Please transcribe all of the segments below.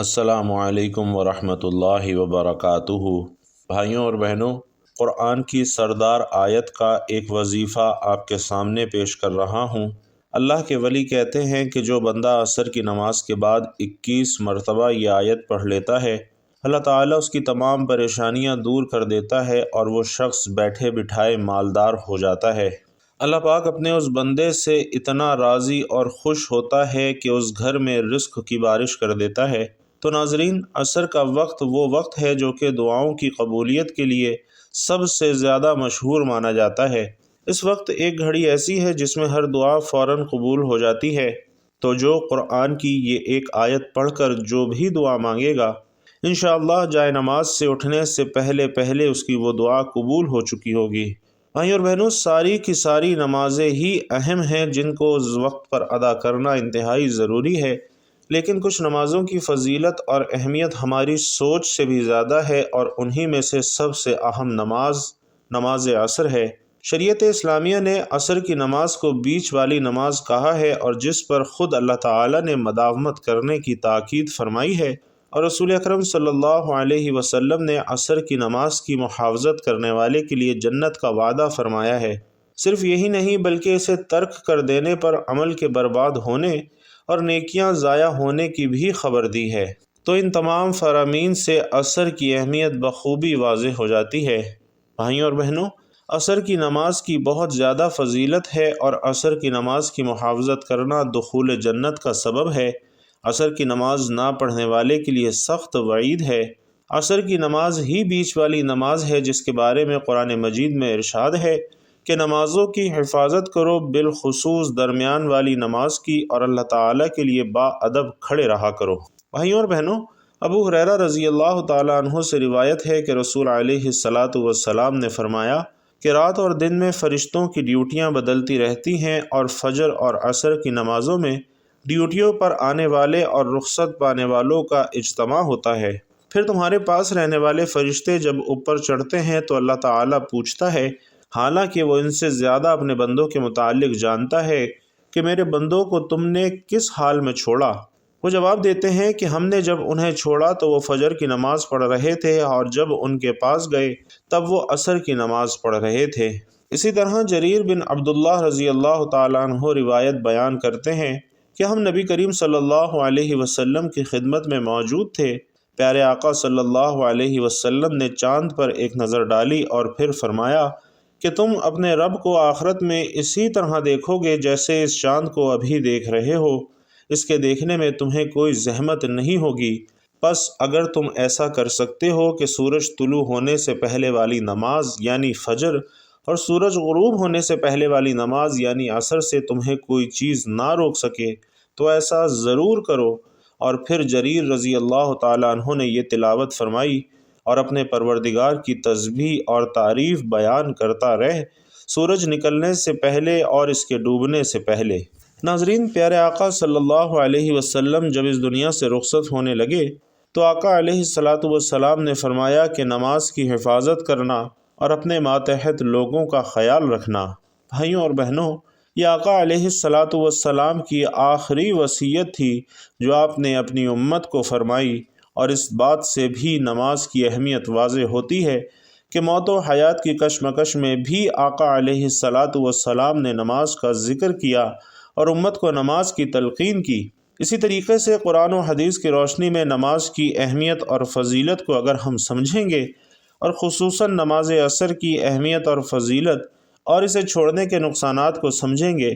السلام علیکم ورحمۃ اللہ وبرکاتہ۔ بھائیوں اور بہنوں، قرآن کی سردار آیت کا ایک وظیفہ آپ کے سامنے پیش کر رہا ہوں۔ اللہ کے ولی کہتے ہیں کہ جو بندہ عصر کی نماز کے بعد 21 مرتبہ یہ آیت پڑھ لیتا ہے، اللہ تعالیٰ اس کی تمام پریشانیاں دور کر دیتا ہے اور وہ شخص بیٹھے بٹھائے مالدار ہو جاتا ہے۔ اللہ پاک اپنے اس بندے سے اتنا راضی اور خوش ہوتا ہے کہ اس گھر میں رزق کی بارش کر دیتا ہے۔ تو ناظرین، عصر کا وقت وہ وقت ہے جو کہ دعاؤں کی قبولیت کے لیے سب سے زیادہ مشہور مانا جاتا ہے۔ اس وقت ایک گھڑی ایسی ہے جس میں ہر دعا فوراً قبول ہو جاتی ہے۔ تو جو قرآن کی یہ ایک آیت پڑھ کر جو بھی دعا مانگے گا، انشاءاللہ جائے نماز سے اٹھنے سے پہلے اس کی وہ دعا قبول ہو چکی ہوگی۔ بھائیوں اور بہنوں، ساری کی ساری نمازیں ہی اہم ہیں جن کو اس وقت پر ادا کرنا انتہائی ضروری ہے، لیکن کچھ نمازوں کی فضیلت اور اہمیت ہماری سوچ سے بھی زیادہ ہے، اور انہی میں سے سب سے اہم نماز عصر ہے۔ شریعت اسلامیہ نے عصر کی نماز کو بیچ والی نماز کہا ہے، اور جس پر خود اللہ تعالیٰ نے مداومت کرنے کی تاکید فرمائی ہے، اور رسول اکرم صلی اللہ علیہ وسلم نے عصر کی نماز کی محافظت کرنے والے کے لیے جنت کا وعدہ فرمایا ہے۔ صرف یہی نہیں بلکہ اسے ترک کر دینے پر عمل کے برباد ہونے اور نیکیاں ضائع ہونے کی بھی خبر دی ہے۔ تو ان تمام فرامین سے عصر کی اہمیت بخوبی واضح ہو جاتی ہے۔ بھائیوں اور بہنوں، عصر کی نماز کی بہت زیادہ فضیلت ہے، اور عصر کی نماز کی محافظت کرنا دخول جنت کا سبب ہے۔ عصر کی نماز نہ پڑھنے والے کے لیے سخت وعید ہے۔ عصر کی نماز ہی بیچ والی نماز ہے جس کے بارے میں قرآن مجید میں ارشاد ہے کہ نمازوں کی حفاظت کرو، بالخصوص درمیان والی نماز کی، اور اللہ تعالیٰ کے لیے با ادب کھڑے رہا کرو۔ بھائیوں اور بہنوں، ابو ہریرہ رضی اللہ تعالیٰ عنہ سے روایت ہے کہ رسول علیہ السلام نے فرمایا کہ رات اور دن میں فرشتوں کی ڈیوٹیاں بدلتی رہتی ہیں، اور فجر اور عصر کی نمازوں میں ڈیوٹیوں پر آنے والے اور رخصت پانے والوں کا اجتماع ہوتا ہے۔ پھر تمہارے پاس رہنے والے فرشتے جب اوپر چڑھتے ہیں تو اللہ تعالیٰ پوچھتا ہے، حالانکہ وہ ان سے زیادہ اپنے بندوں کے متعلق جانتا ہے، کہ میرے بندوں کو تم نے کس حال میں چھوڑا؟ وہ جواب دیتے ہیں کہ ہم نے جب انہیں چھوڑا تو وہ فجر کی نماز پڑھ رہے تھے، اور جب ان کے پاس گئے تب وہ عصر کی نماز پڑھ رہے تھے۔ اسی طرح جریر بن عبداللہ رضی اللہ تعالیٰ عنہ روایت بیان کرتے ہیں کہ ہم نبی کریم صلی اللہ علیہ وسلم کی خدمت میں موجود تھے۔ پیارے آقا صلی اللہ علیہ وسلم نے چاند پر ایک نظر ڈالی اور پھر فرمایا کہ تم اپنے رب کو آخرت میں اسی طرح دیکھو گے جیسے اس چاند کو ابھی دیکھ رہے ہو۔ اس کے دیکھنے میں تمہیں کوئی زحمت نہیں ہوگی۔ پس اگر تم ایسا کر سکتے ہو کہ سورج طلوع ہونے سے پہلے والی نماز یعنی فجر اور سورج غروب ہونے سے پہلے والی نماز یعنی عصر سے تمہیں کوئی چیز نہ روک سکے تو ایسا ضرور کرو۔ اور پھر جریر رضی اللہ تعالیٰ عنہ نے یہ تلاوت فرمائی، اور اپنے پروردگار کی تسبیح اور تعریف بیان کرتا رہ، سورج نکلنے سے پہلے اور اس کے ڈوبنے سے پہلے۔ ناظرین، پیارے آقا صلی اللہ علیہ وسلم جب اس دنیا سے رخصت ہونے لگے تو آقا علیہ السلام نے فرمایا کہ نماز کی حفاظت کرنا اور اپنے ماتحت لوگوں کا خیال رکھنا۔ بھائیوں اور بہنوں، یہ آقا علیہ السلام کی آخری وصیت تھی جو آپ نے اپنی امت کو فرمائی، اور اس بات سے بھی نماز کی اہمیت واضح ہوتی ہے کہ موت و حیات کی کشمکش میں بھی آقا علیہ السلام نے نماز کا ذکر کیا اور امت کو نماز کی تلقین کی۔ اسی طریقے سے قرآن و حدیث کی روشنی میں نماز کی اہمیت اور فضیلت کو اگر ہم سمجھیں گے، اور خصوصاً نماز عصر کی اہمیت اور فضیلت اور اسے چھوڑنے کے نقصانات کو سمجھیں گے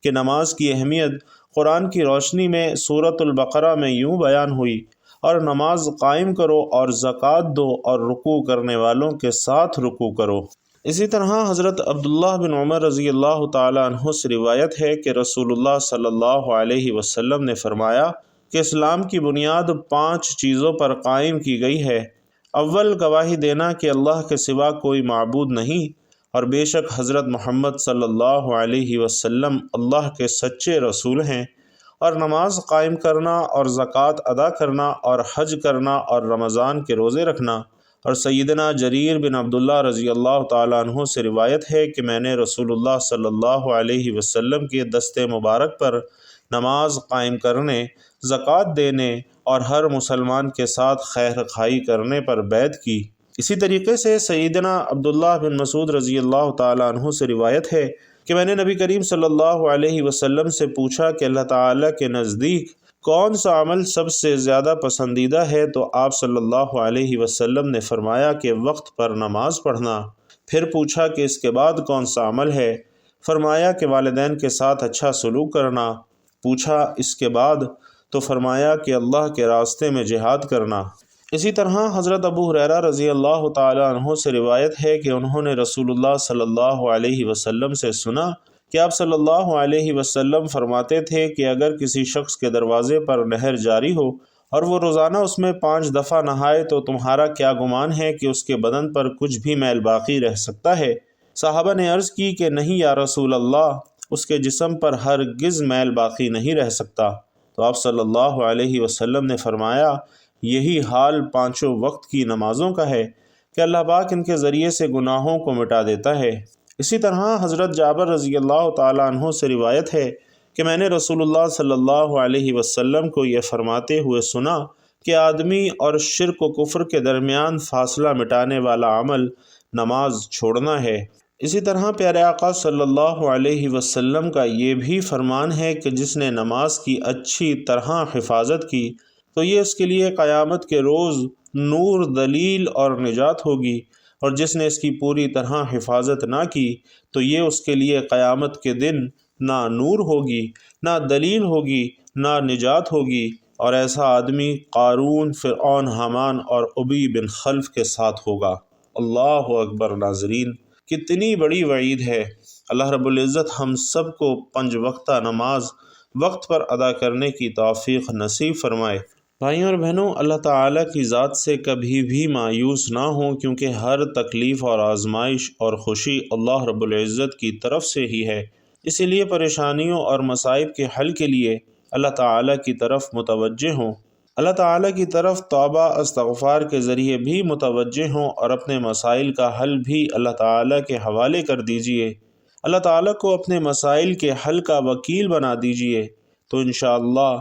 کہ نماز کی اہمیت قرآن کی روشنی میں سورۃ البقرہ میں یوں بیان ہوئی، اور نماز قائم کرو اور زکوٰۃ دو اور رکوع کرنے والوں کے ساتھ رکوع کرو۔ اسی طرح حضرت عبداللہ بن عمر رضی اللہ تعالیٰ عنہ سے روایت ہے کہ رسول اللہ صلی اللہ علیہ وسلم نے فرمایا کہ اسلام کی بنیاد 5 چیزوں پر قائم کی گئی ہے۔ اول، گواہی دینا کہ اللہ کے سوا کوئی معبود نہیں، اور بے شک حضرت محمد صلی اللہ علیہ وسلم اللہ کے سچے رسول ہیں، اور نماز قائم کرنا اور زکوٰۃ ادا کرنا اور حج کرنا اور رمضان کے روزے رکھنا۔ اور سیدنا جریر بن عبداللہ رضی اللہ تعالیٰ عنہ سے روایت ہے کہ میں نے رسول اللہ صلی اللہ علیہ وسلم کے دست مبارک پر نماز قائم کرنے، زکوٰۃ دینے اور ہر مسلمان کے ساتھ خیر خائی کرنے پر بیعت کی۔ اسی طریقے سے سیدنا عبداللہ بن مسعود رضی اللہ تعالیٰ عنہ سے روایت ہے کہ میں نے نبی کریم صلی اللہ علیہ وسلم سے پوچھا کہ اللہ تعالیٰ کے نزدیک کون سا عمل سب سے زیادہ پسندیدہ ہے، تو آپ صلی اللہ علیہ وسلم نے فرمایا کہ وقت پر نماز پڑھنا۔ پھر پوچھا کہ اس کے بعد کون سا عمل ہے، فرمایا کہ والدین کے ساتھ اچھا سلوک کرنا۔ پوچھا اس کے بعد، تو فرمایا کہ اللہ کے راستے میں جہاد کرنا۔ اسی طرح حضرت ابو ہریرہ رضی اللہ تعالیٰ عنہ سے روایت ہے کہ انہوں نے رسول اللہ صلی اللہ علیہ وسلم سے سنا کہ آپ صلی اللہ علیہ وسلم فرماتے تھے کہ اگر کسی شخص کے دروازے پر نہر جاری ہو اور وہ روزانہ اس میں 5 دفعہ نہائے تو تمہارا کیا گمان ہے کہ اس کے بدن پر کچھ بھی میل باقی رہ سکتا ہے؟ صحابہ نے عرض کی کہ نہیں یا رسول اللہ، اس کے جسم پر ہرگز میل باقی نہیں رہ سکتا۔ تو آپ صلی اللہ علیہ وسلم نے فرمایا یہی حال 5 وقت کی نمازوں کا ہے کہ اللہ پاک ان کے ذریعے سے گناہوں کو مٹا دیتا ہے۔ اسی طرح حضرت جابر رضی اللہ تعالیٰ عنہ سے روایت ہے کہ میں نے رسول اللہ صلی اللہ علیہ وسلم کو یہ فرماتے ہوئے سنا کہ آدمی اور شرک و کفر کے درمیان فاصلہ مٹانے والا عمل نماز چھوڑنا ہے۔ اسی طرح پیارے آقا صلی اللہ علیہ وسلم کا یہ بھی فرمان ہے کہ جس نے نماز کی اچھی طرح حفاظت کی تو یہ اس کے لیے قیامت کے روز نور، دلیل اور نجات ہوگی، اور جس نے اس کی پوری طرح حفاظت نہ کی تو یہ اس کے لیے قیامت کے دن نہ نور ہوگی، نہ دلیل ہوگی، نہ نجات ہوگی، اور ایسا آدمی قارون، فرعون، حامان اور ابی بن خلف کے ساتھ ہوگا۔ اللہ اکبر۔ ناظرین، کتنی بڑی وعید ہے۔ اللہ رب العزت ہم سب کو 5 وقتہ نماز وقت پر ادا کرنے کی توفیق نصیب فرمائے۔ بھائیوں اور بہنوں، اللہ تعالیٰ کی ذات سے کبھی بھی مایوس نہ ہوں، کیونکہ ہر تکلیف اور آزمائش اور خوشی اللہ رب العزت کی طرف سے ہی ہے۔ اسی لیے پریشانیوں اور مصائب کے حل کے لیے اللہ تعالیٰ کی طرف متوجہ ہوں، اللہ تعالیٰ کی طرف توبہ استغفار کے ذریعے بھی متوجہ ہوں، اور اپنے مسائل کا حل بھی اللہ تعالیٰ کے حوالے کر دیجئے۔ اللہ تعالیٰ کو اپنے مسائل کے حل کا وکیل بنا دیجئے، تو انشاءاللہ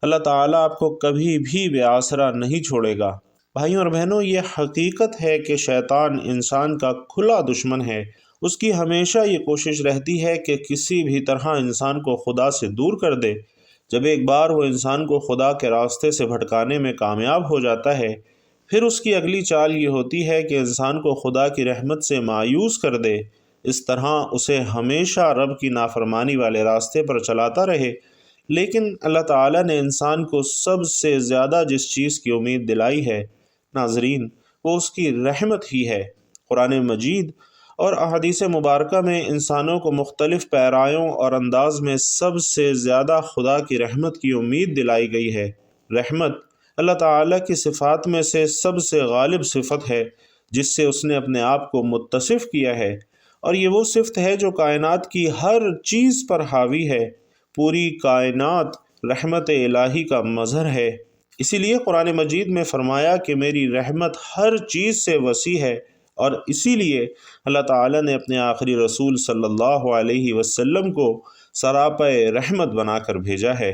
اللہ تعالیٰ آپ کو کبھی بھی بے آسرا نہیں چھوڑے گا۔ بھائیوں اور بہنوں، یہ حقیقت ہے کہ شیطان انسان کا کھلا دشمن ہے۔ اس کی ہمیشہ یہ کوشش رہتی ہے کہ کسی بھی طرح انسان کو خدا سے دور کر دے۔ جب ایک بار وہ انسان کو خدا کے راستے سے بھٹکانے میں کامیاب ہو جاتا ہے، پھر اس کی اگلی چال یہ ہوتی ہے کہ انسان کو خدا کی رحمت سے مایوس کر دے، اس طرح اسے ہمیشہ رب کی نافرمانی والے راستے پر چلاتا رہے۔ لیکن اللہ تعالیٰ نے انسان کو سب سے زیادہ جس چیز کی امید دلائی ہے ناظرین، وہ اس کی رحمت ہی ہے۔ قرآن مجید اور احادیث مبارکہ میں انسانوں کو مختلف پیرایوں اور انداز میں سب سے زیادہ خدا کی رحمت کی امید دلائی گئی ہے۔ رحمت اللہ تعالیٰ کی صفات میں سے سب سے غالب صفت ہے جس سے اس نے اپنے آپ کو متصف کیا ہے، اور یہ وہ صفت ہے جو کائنات کی ہر چیز پر حاوی ہے۔ پوری کائنات رحمت الہی کا مظہر ہے۔ اسی لیے قرآن مجید میں فرمایا کہ میری رحمت ہر چیز سے وسیع ہے، اور اسی لیے اللہ تعالیٰ نے اپنے آخری رسول صلی اللہ علیہ وسلم کو سراپا رحمت بنا کر بھیجا ہے۔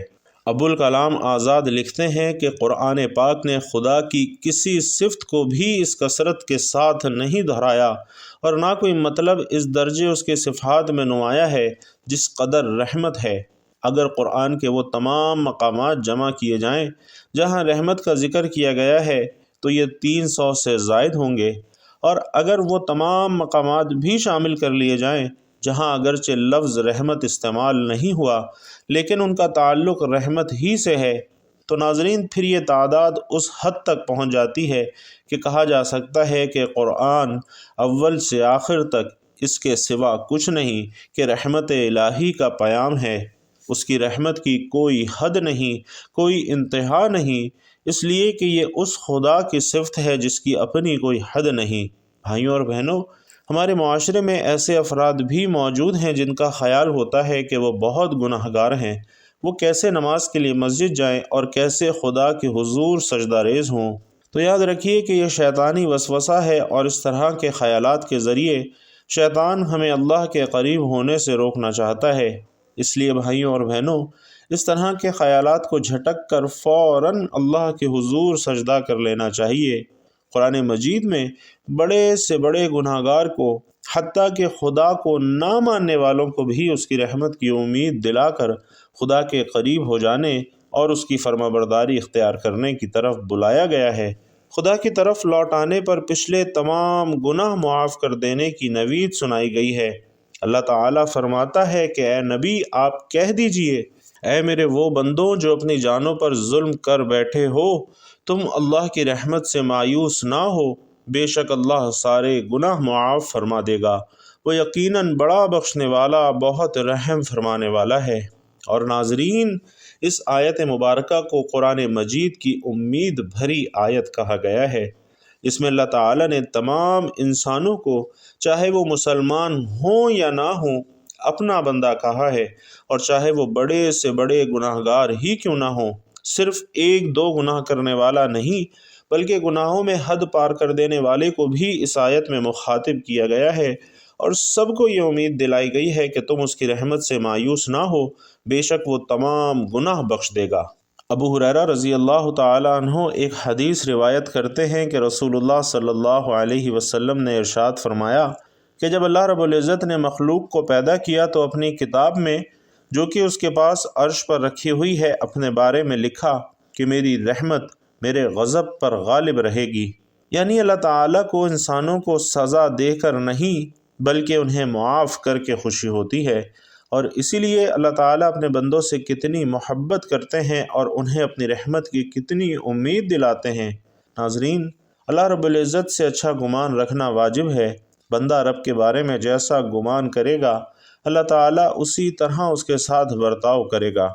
ابوالکلام آزاد لکھتے ہیں کہ قرآن پاک نے خدا کی کسی صفت کو بھی اس کثرت کے ساتھ نہیں دہرایا، اور نہ کوئی مطلب اس درجے اس کے صفات میں نمایاں ہے جس قدر رحمت ہے۔ اگر قرآن کے وہ تمام مقامات جمع کیے جائیں جہاں رحمت کا ذکر کیا گیا ہے تو یہ 300 سے زائد ہوں گے، اور اگر وہ تمام مقامات بھی شامل کر لیے جائیں جہاں اگرچہ لفظ رحمت استعمال نہیں ہوا لیکن ان کا تعلق رحمت ہی سے ہے، تو ناظرین پھر یہ تعداد اس حد تک پہنچ جاتی ہے کہ کہا جا سکتا ہے کہ قرآن اول سے آخر تک اس کے سوا کچھ نہیں کہ رحمت الہی کا پیام ہے۔ اس کی رحمت کی کوئی حد نہیں، کوئی انتہا نہیں، اس لیے کہ یہ اس خدا کی صفت ہے جس کی اپنی کوئی حد نہیں۔ بھائیوں اور بہنوں، ہمارے معاشرے میں ایسے افراد بھی موجود ہیں جن کا خیال ہوتا ہے کہ وہ بہت گناہ گار ہیں، وہ کیسے نماز کے لیے مسجد جائیں اور کیسے خدا کے حضور سجدہ ریز ہوں۔ تو یاد رکھیے کہ یہ شیطانی وسوسہ ہے، اور اس طرح کے خیالات کے ذریعے شیطان ہمیں اللہ کے قریب ہونے سے روکنا چاہتا ہے۔ اس لیے بھائیوں اور بہنوں، اس طرح کے خیالات کو جھٹک کر فوراً اللہ کے حضور سجدہ کر لینا چاہیے۔ قرآن مجید میں بڑے سے بڑے گناہگار کو، حتیٰ کہ خدا کو نہ ماننے والوں کو بھی اس کی رحمت کی امید دلا کر خدا کے قریب ہو جانے اور اس کی فرما برداری اختیار کرنے کی طرف بلایا گیا ہے۔ خدا کی طرف لوٹ آنے پر پچھلے تمام گناہ معاف کر دینے کی نوید سنائی گئی ہے۔ اللہ تعالیٰ فرماتا ہے کہ اے نبی آپ کہہ دیجئے، اے میرے وہ بندوں جو اپنی جانوں پر ظلم کر بیٹھے ہو، تم اللہ کی رحمت سے مایوس نہ ہو، بے شک اللہ سارے گناہ معاف فرما دے گا، وہ یقیناً بڑا بخشنے والا بہت رحم فرمانے والا ہے۔ اور ناظرین، اس آیت مبارکہ کو قرآن مجید کی امید بھری آیت کہا گیا ہے۔ اس میں اللہ تعالیٰ نے تمام انسانوں کو، چاہے وہ مسلمان ہوں یا نہ ہوں، اپنا بندہ کہا ہے، اور چاہے وہ بڑے سے بڑے گناہگار ہی کیوں نہ ہوں۔ صرف ایک دو گناہ کرنے والا نہیں، بلکہ گناہوں میں حد پار کر دینے والے کو بھی اس آیت میں مخاطب کیا گیا ہے، اور سب کو یہ امید دلائی گئی ہے کہ تم اس کی رحمت سے مایوس نہ ہو، بے شک وہ تمام گناہ بخش دے گا۔ ابو ہریرہ رضی اللہ تعالی عنہ ایک حدیث روایت کرتے ہیں کہ رسول اللہ صلی اللہ علیہ وسلم نے ارشاد فرمایا کہ جب اللہ رب العزت نے مخلوق کو پیدا کیا تو اپنی کتاب میں، جو کہ اس کے پاس عرش پر رکھی ہوئی ہے، اپنے بارے میں لکھا کہ میری رحمت میرے غضب پر غالب رہے گی۔ یعنی اللہ تعالیٰ کو انسانوں کو سزا دے کر نہیں، بلکہ انہیں معاف کر کے خوشی ہوتی ہے، اور اسی لیے اللہ تعالیٰ اپنے بندوں سے کتنی محبت کرتے ہیں اور انہیں اپنی رحمت کی کتنی امید دلاتے ہیں۔ ناظرین، اللہ رب العزت سے اچھا گمان رکھنا واجب ہے۔ بندہ رب کے بارے میں جیسا گمان کرے گا، اللہ تعالیٰ اسی طرح اس کے ساتھ برتاؤ کرے گا۔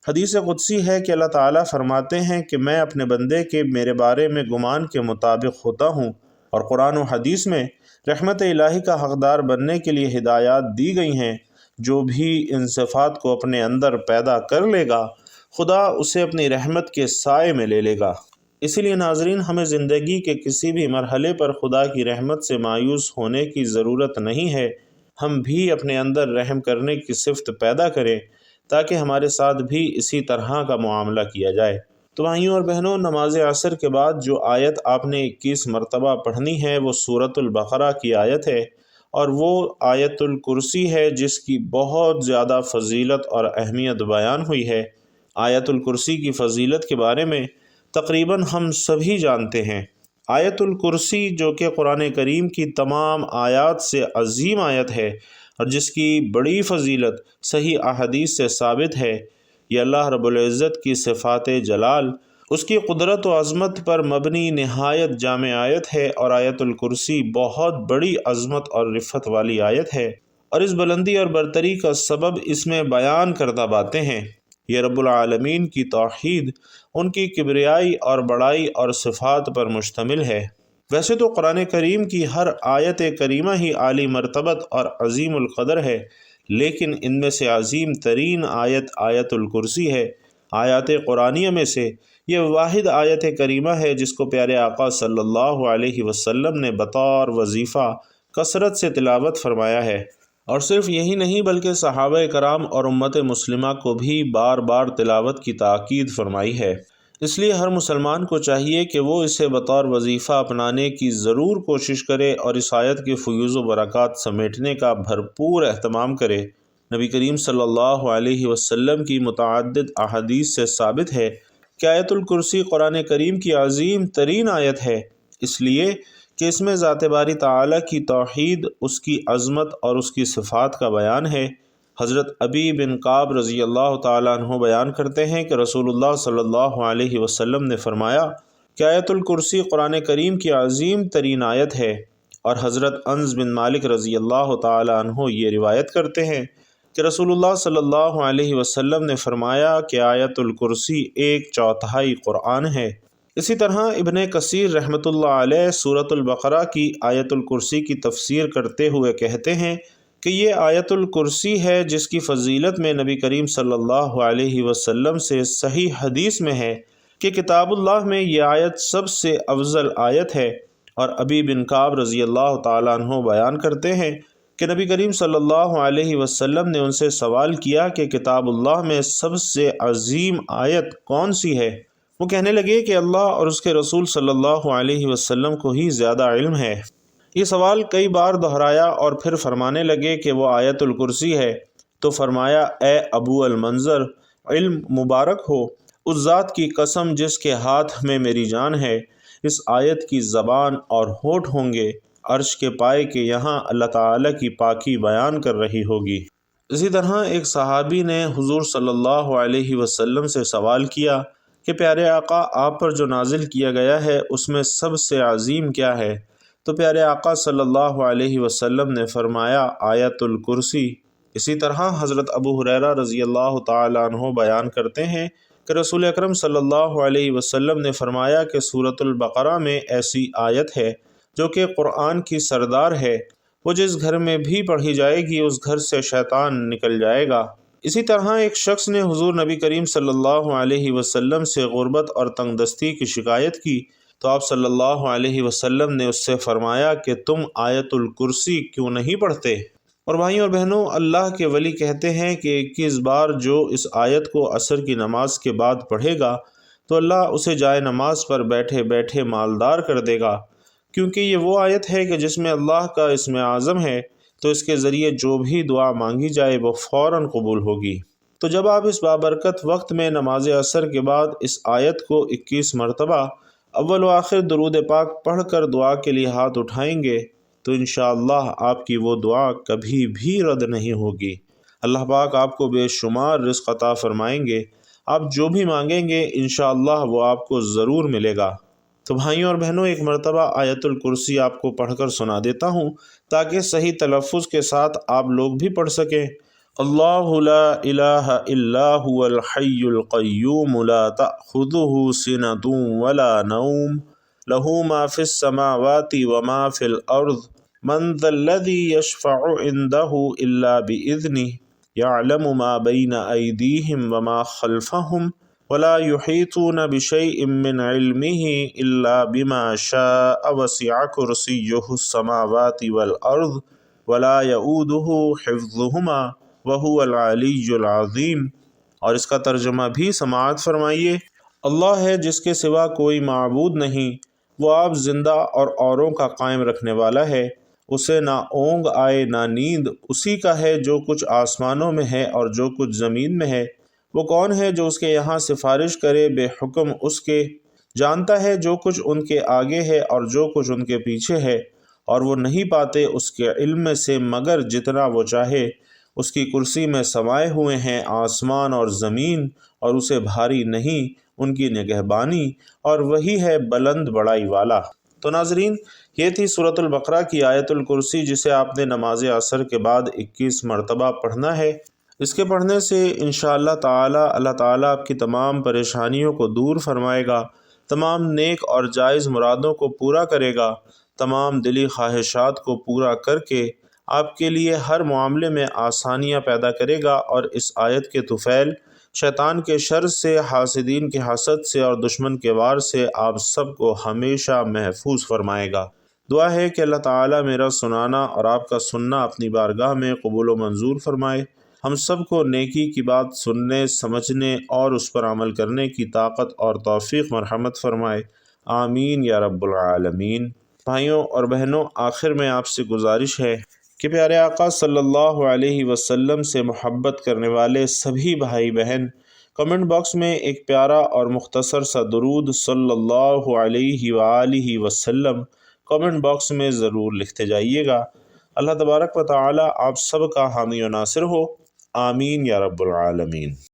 حدیث قدسی ہے کہ اللہ تعالیٰ فرماتے ہیں کہ میں اپنے بندے کے میرے بارے میں گمان کے مطابق ہوتا ہوں، اور قرآن و حدیث میں رحمت الہی کا حقدار بننے کے لیے ہدایات دی گئی ہیں۔ جو بھی ان صفات کو اپنے اندر پیدا کر لے گا، خدا اسے اپنی رحمت کے سائے میں لے لے گا۔ اسی لیے ناظرین، ہمیں زندگی کے کسی بھی مرحلے پر خدا کی رحمت سے مایوس ہونے کی ضرورت نہیں ہے۔ ہم بھی اپنے اندر رحم کرنے کی صفت پیدا کریں تاکہ ہمارے ساتھ بھی اسی طرح کا معاملہ کیا جائے۔ تو بھائیوں اور بہنوں، نماز عصر کے بعد جو آیت آپ نے 21 مرتبہ پڑھنی ہے وہ سورۃ البقرہ کی آیت ہے، اور وہ آیت الکرسی ہے جس کی بہت زیادہ فضیلت اور اہمیت بیان ہوئی ہے۔ آیت الکرسی کی فضیلت کے بارے میں تقریباً ہم سبھی جانتے ہیں۔ آیت الکرسی جو کہ قرآن کریم کی تمام آیات سے عظیم آیت ہے، اور جس کی بڑی فضیلت صحیح احادیث سے ثابت ہے، یہ اللہ رب العزت کی صفات جلال، اس کی قدرت و عظمت پر مبنی نہایت جامع آیت ہے، اور آیت الکرسی بہت بڑی عظمت اور رفعت والی آیت ہے، اور اس بلندی اور برتری کا سبب اس میں بیان کردہ باتیں ہیں۔ یہ رب العالمین کی توحید، ان کی کبریائی اور بڑائی اور صفات پر مشتمل ہے۔ ویسے تو قرآن کریم کی ہر آیت کریمہ ہی عالی مرتبت اور عظیم القدر ہے، لیکن ان میں سے عظیم ترین آیت آیت الکرسی ہے۔ آیات قرآنیہ میں سے یہ واحد آیت کریمہ ہے جس کو پیارے آقا صلی اللہ علیہ وسلم نے بطور وظیفہ کثرت سے تلاوت فرمایا ہے، اور صرف یہی نہیں بلکہ صحابہ کرام اور امت مسلمہ کو بھی بار بار تلاوت کی تاکید فرمائی ہے۔ اس لیے ہر مسلمان کو چاہیے کہ وہ اسے بطور وظیفہ اپنانے کی ضرور کوشش کرے اور اس آیت کے فیوز و برکات سمیٹنے کا بھرپور اہتمام کرے۔ نبی کریم صلی اللہ علیہ وسلم کی متعدد احادیث سے ثابت ہے کہ آیت الکرسی قرآن کریم کی عظیم ترین آیت ہے، اس لیے کہ اس میں ذات باری تعالیٰ کی توحید، اس کی عظمت اور اس کی صفات کا بیان ہے۔ حضرت ابی بن کعب رضی اللہ تعالیٰ عنہ بیان کرتے ہیں کہ رسول اللہ صلی اللہ علیہ وسلم نے فرمایا کہ آیت الکرسی قرآن کریم کی عظیم ترین آیت ہے، اور حضرت انس بن مالک رضی اللہ تعالیٰ عنہ یہ روایت کرتے ہیں کہ رسول اللہ صلی اللہ علیہ وسلم نے فرمایا کہ آیت الکرسی 1/4 قرآن ہے۔ اسی طرح ابن کثیر رحمۃ اللہ علیہ سورۃ البقرہ کی آیت الکرسی کی تفسیر کرتے ہوئے کہتے ہیں کہ یہ آیت الکرسی ہے جس کی فضیلت میں نبی کریم صلی اللہ علیہ وسلم سے صحیح حدیث میں ہے کہ کتاب اللہ میں یہ آیت سب سے افضل آیت ہے۔ اور ابی بن کعب رضی اللہ تعالیٰ عنہ بیان کرتے ہیں کہ نبی کریم صلی اللہ علیہ وسلم نے ان سے سوال کیا کہ کتاب اللہ میں سب سے عظیم آیت کون سی ہے؟ وہ کہنے لگے کہ اللہ اور اس کے رسول صلی اللہ علیہ وسلم کو ہی زیادہ علم ہے۔ یہ سوال کئی بار دہرایا اور پھر فرمانے لگے کہ وہ آیت الکرسی ہے۔ تو فرمایا، اے ابو المنظر، علم مبارک ہو، اس ذات کی قسم جس کے ہاتھ میں میری جان ہے، اس آیت کی زبان اور ہونٹ ہوں گے عرش کے پائے کہ یہاں اللہ تعالیٰ کی پاکی بیان کر رہی ہوگی۔ اسی طرح ایک صحابی نے حضور صلی اللہ علیہ وسلم سے سوال کیا کہ پیارے آقا، آپ پر جو نازل کیا گیا ہے اس میں سب سے عظیم کیا ہے؟ تو پیارے آقا صلی اللہ علیہ وسلم نے فرمایا، آیت الکرسی۔ اسی طرح حضرت ابو ہریرہ رضی اللہ تعالیٰ عنہ بیان کرتے ہیں کہ رسول اکرم صلی اللہ علیہ وسلم نے فرمایا کہ سورۃ البقرہ میں ایسی آیت ہے جو کہ قرآن کی سردار ہے، وہ جس گھر میں بھی پڑھی جائے گی اس گھر سے شیطان نکل جائے گا۔ اسی طرح ایک شخص نے حضور نبی کریم صلی اللہ علیہ وسلم سے غربت اور تنگ دستی کی شکایت کی تو آپ صلی اللہ علیہ وسلم نے اس سے فرمایا کہ تم آیت الکرسی کیوں نہیں پڑھتے؟ اور بھائیوں اور بہنوں، اللہ کے ولی کہتے ہیں کہ 21 بار جو اس آیت کو عصر کی نماز کے بعد پڑھے گا تو اللہ اسے جائے نماز پر بیٹھے بیٹھے مالدار کر دے گا، کیونکہ یہ وہ آیت ہے کہ جس میں اللہ کا اسم اعظم ہے، تو اس کے ذریعے جو بھی دعا مانگی جائے وہ فوراً قبول ہوگی۔ تو جب آپ اس بابرکت وقت میں نماز عصر کے بعد اس آیت کو 21 مرتبہ اول و آخر درود پاک پڑھ کر دعا کے لیے ہاتھ اٹھائیں گے تو انشاءاللہ آپ کی وہ دعا کبھی بھی رد نہیں ہوگی۔ اللہ پاک آپ کو بے شمار رزق عطا فرمائیں گے، آپ جو بھی مانگیں گے انشاءاللہ وہ آپ کو ضرور ملے گا۔ تو بھائیوں اور بہنوں، ایک مرتبہ آیت الکرسی آپ کو پڑھ کر سنا دیتا ہوں تاکہ صحیح تلفظ کے ساتھ آپ لوگ بھی پڑھ سکیں۔ اللہ لا الہ الا هو الحی القیوم لا تأخذہ سنۃ ولا نوم له ما فی السماوات وما فی الارض من ذا الذی یشفع عنده الا بإذنہ یعلم ما بین ایدیہم وما خلفہم ولا يحيطون بشيء من علمه إلا بما شاء وسع كرسيه السماوات والأرض ولا يؤوده حفظهما وهو العلي العظيم۔ اور اس کا ترجمہ بھی سماعت فرمائیے۔ اللہ ہے جس کے سوا کوئی معبود نہیں، وہ آپ زندہ اور اوروں کا قائم رکھنے والا ہے، اسے نہ اونگ آئے نہ نیند، اسی کا ہے جو کچھ آسمانوں میں ہے اور جو کچھ زمین میں ہے۔ وہ کون ہے جو اس کے یہاں سفارش کرے بے حکم اس کے؟ جانتا ہے جو کچھ ان کے آگے ہے اور جو کچھ ان کے پیچھے ہے، اور وہ نہیں پاتے اس کے علم میں سے مگر جتنا وہ چاہے۔ اس کی کرسی میں سمائے ہوئے ہیں آسمان اور زمین، اور اسے بھاری نہیں ان کی نگہبانی، اور وہی ہے بلند بڑائی والا۔ تو ناظرین، یہ تھی سورۃ البقرہ کی آیت الکرسی جسے آپ نے نماز عصر کے بعد 21 مرتبہ پڑھنا ہے۔ اس کے پڑھنے سے انشاءاللہ تعالی اللہ تعالیٰ آپ کی تمام پریشانیوں کو دور فرمائے گا، تمام نیک اور جائز مرادوں کو پورا کرے گا، تمام دلی خواہشات کو پورا کر کے آپ کے لیے ہر معاملے میں آسانیاں پیدا کرے گا، اور اس آیت کے طفیل شیطان کے شر سے، حاسدین کے حسد سے اور دشمن کے وار سے آپ سب کو ہمیشہ محفوظ فرمائے گا۔ دعا ہے کہ اللہ تعالیٰ میرا سنانا اور آپ کا سننا اپنی بارگاہ میں قبول و منظور فرمائے، ہم سب کو نیکی کی بات سننے، سمجھنے اور اس پر عمل کرنے کی طاقت اور توفیق مرحمت فرمائے، آمین یا رب العالمین۔ بھائیوں اور بہنوں، آخر میں آپ سے گزارش ہے کہ پیارے آقا صلی اللہ علیہ وسلم سے محبت کرنے والے سبھی بھائی بہن کمنٹ باکس میں ایک پیارا اور مختصر سا درود صلی اللہ علیہ وآلہ وسلم کمنٹ باکس میں ضرور لکھتے جائیے گا۔ اللہ تبارک و تعالی آپ سب کا حامی و ناصر ہو، آمین یا رب العالمین۔